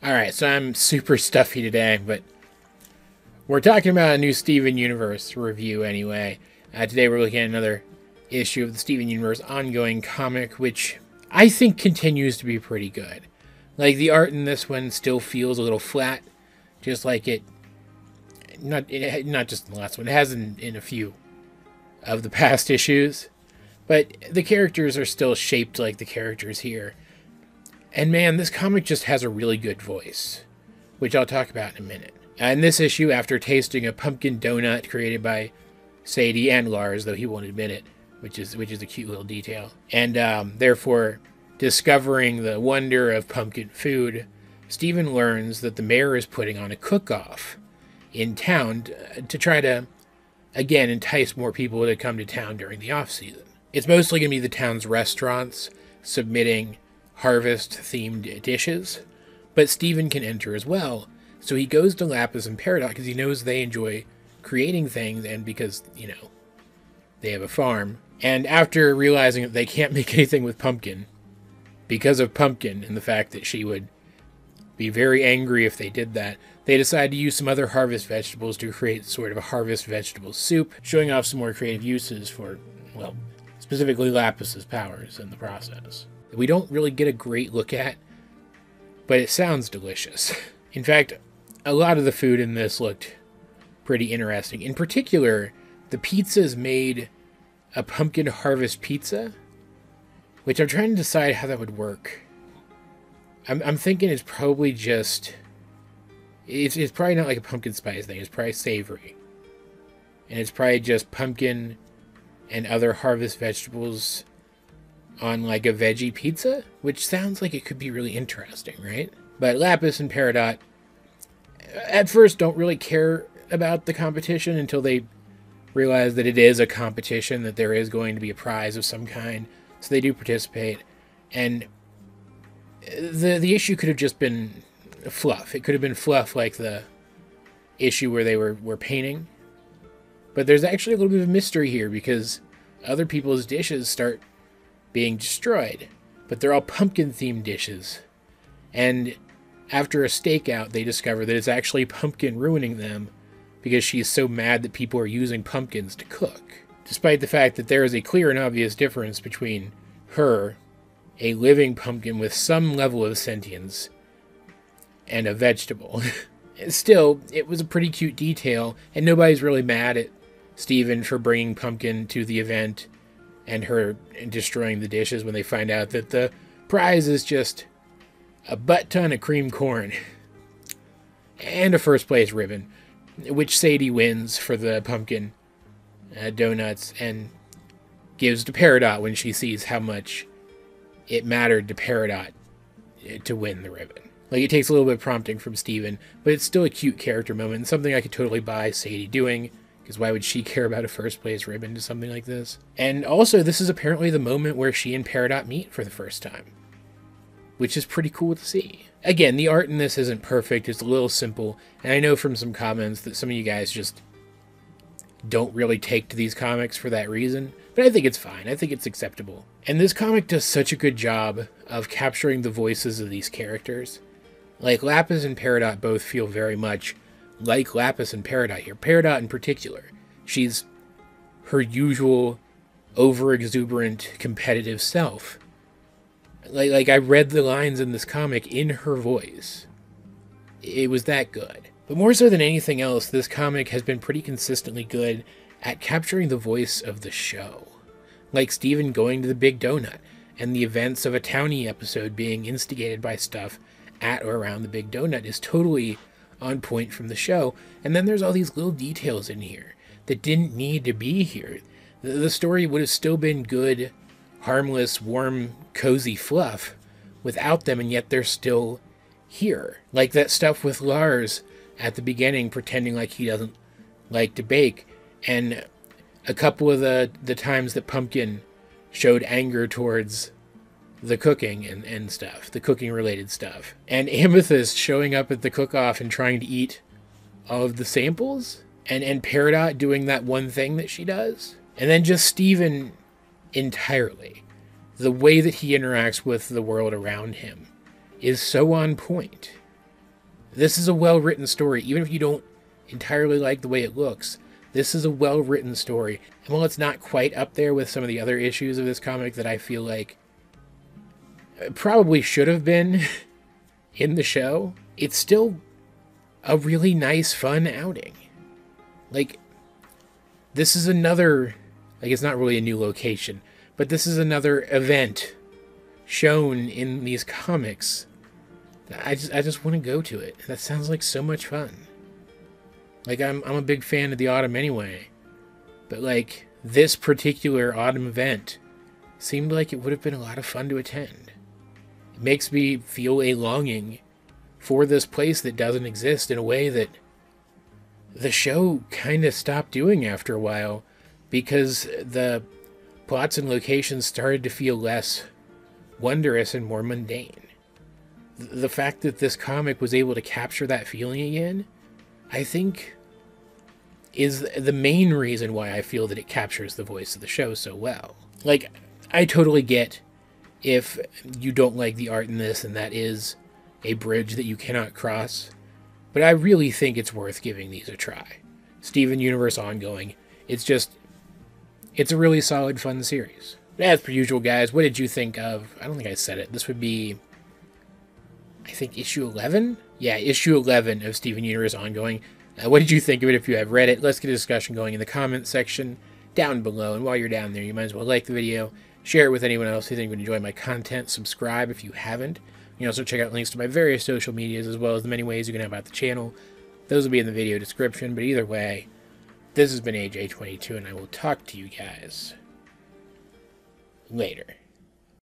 Alright, so I'm super stuffy today, but we're talking about a new Steven Universe review anyway. Today we're looking at another issue of the Steven Universe ongoing comic, which I think continues to be pretty good. Like, the art in this one still feels a little flat, just like not just in the last one, it has in a few of the past issues. But the characters are still shaped like the characters here. And man, this comic just has a really good voice, which I'll talk about in a minute. In this issue, after tasting a pumpkin donut created by Sadie and Lars, though he won't admit it, which is a cute little detail, and therefore discovering the wonder of pumpkin food, Steven learns that the mayor is putting on a cook-off in town to try to, again, entice more people to come to town during the off-season. It's mostly going to be the town's restaurants submitting harvest-themed dishes, but Steven can enter as well. So he goes to Lapis and Peridot because he knows they enjoy creating things and because, they have a farm. And after realizing that they can't make anything with Pumpkin, because of Pumpkin and the fact that she would be very angry if they did that, they decide to use some other harvest vegetables to create sort of a harvest vegetable soup, showing off some more creative uses for, well, specifically Lapis's powers in the process. We don't really get a great look at, but it sounds delicious. In fact, a lot of the food in this looked pretty interesting. In particular, the pizzas made a pumpkin harvest pizza, which I'm trying to decide how that would work. I'm thinking it's probably just... It's probably not like a pumpkin spice thing. It's probably savory. And it's probably just pumpkin and other harvest vegetables on like a veggie pizza, which sounds like it could be really interesting, right? But Lapis and Peridot at first don't really care about the competition until they realize that it is a competition, that there is going to be a prize of some kind. So they do participate. And the issue could have just been fluff. It could have been fluff like the issue where they were painting. But there's actually a little bit of mystery here because other people's dishes start being destroyed, but they're all pumpkin-themed dishes. And after a stakeout, they discover that it's actually Pumpkin ruining them because she's so mad that people are using pumpkins to cook. Despite the fact that there is a clear and obvious difference between her, a living pumpkin with some level of sentience, and a vegetable. Still, it was a pretty cute detail, and nobody's really mad at Steven for bringing Pumpkin to the event and her destroying the dishes when they find out that the prize is just a butt-ton of cream corn and a first-place ribbon, which Sadie wins for the pumpkin donuts and gives to Peridot when she sees how much it mattered to Peridot to win the ribbon. Like, it takes a little bit of prompting from Steven, but it's still a cute character moment and something I could totally buy Sadie doing. Because why would she care about a first-place ribbon to something like this? And also, this is apparently the moment where she and Peridot meet for the first time, which is pretty cool to see. Again, the art in this isn't perfect. It's a little simple. And I know from some comments that some of you guys just don't really take to these comics for that reason. But I think it's fine. I think it's acceptable. And this comic does such a good job of capturing the voices of these characters. Like, Lapis and Peridot both feel very much like Lapis and Peridot here. Peridot in particular. She's her usual over-exuberant, competitive self. Like I read the lines in this comic in her voice. It was that good. But more so than anything else, this comic has been pretty consistently good at capturing the voice of the show. Like Steven going to the Big Donut, and the events of a Townie episode being instigated by stuff at or around the Big Donut is totally on point from the show. And then there's all these little details in here that didn't need to be here. The story would have still been good, harmless, warm, cozy fluff without them, and yet they're still here. Like that stuff with Lars at the beginning pretending like he doesn't like to bake, and a couple of the times that Pumpkin showed anger towards the cooking and stuff, the cooking related stuff. And Amethyst showing up at the cook-off and trying to eat all of the samples, and Peridot doing that one thing that she does. And then just Steven entirely. The way that he interacts with the world around him is so on point. This is a well-written story, even if you don't entirely like the way it looks. This is a well-written story. And while it's not quite up there with some of the other issues of this comic that I feel like probably should have been in the show, it's still a really nice, fun outing. Like, this is another, like, it's not really a new location, but this is another event shown in these comics. I just want to go to it. That sounds like so much fun. Like, I'm a big fan of the autumn anyway, but like, this particular autumn event seemed like it would have been a lot of fun to attend. It makes me feel a longing for this place that doesn't exist in a way that the show kind of stopped doing after a while, because the plots and locations started to feel less wondrous and more mundane. The fact that this comic was able to capture that feeling again, I think, is the main reason why I feel that it captures the voice of the show so well. Like, I totally get if you don't like the art in this and that is a bridge that you cannot cross, but I really think it's worth giving these a try. Steven Universe Ongoing. It's a really solid, fun series. As per usual, guys, what did you think of, I don't think I said it, this would be, I think, issue 11? Yeah, issue 11 of Steven Universe Ongoing. What did you think of it if you have read it? Let's get a discussion going in the comments section down below. And while you're down there, you might as well like the video, share it with anyone else who think would enjoy my content, subscribe if you haven't. You can also check out links to my various social medias, as well as the many ways you can help out the channel. Those will be in the video description, but either way, this has been AJ22, and I will talk to you guys later.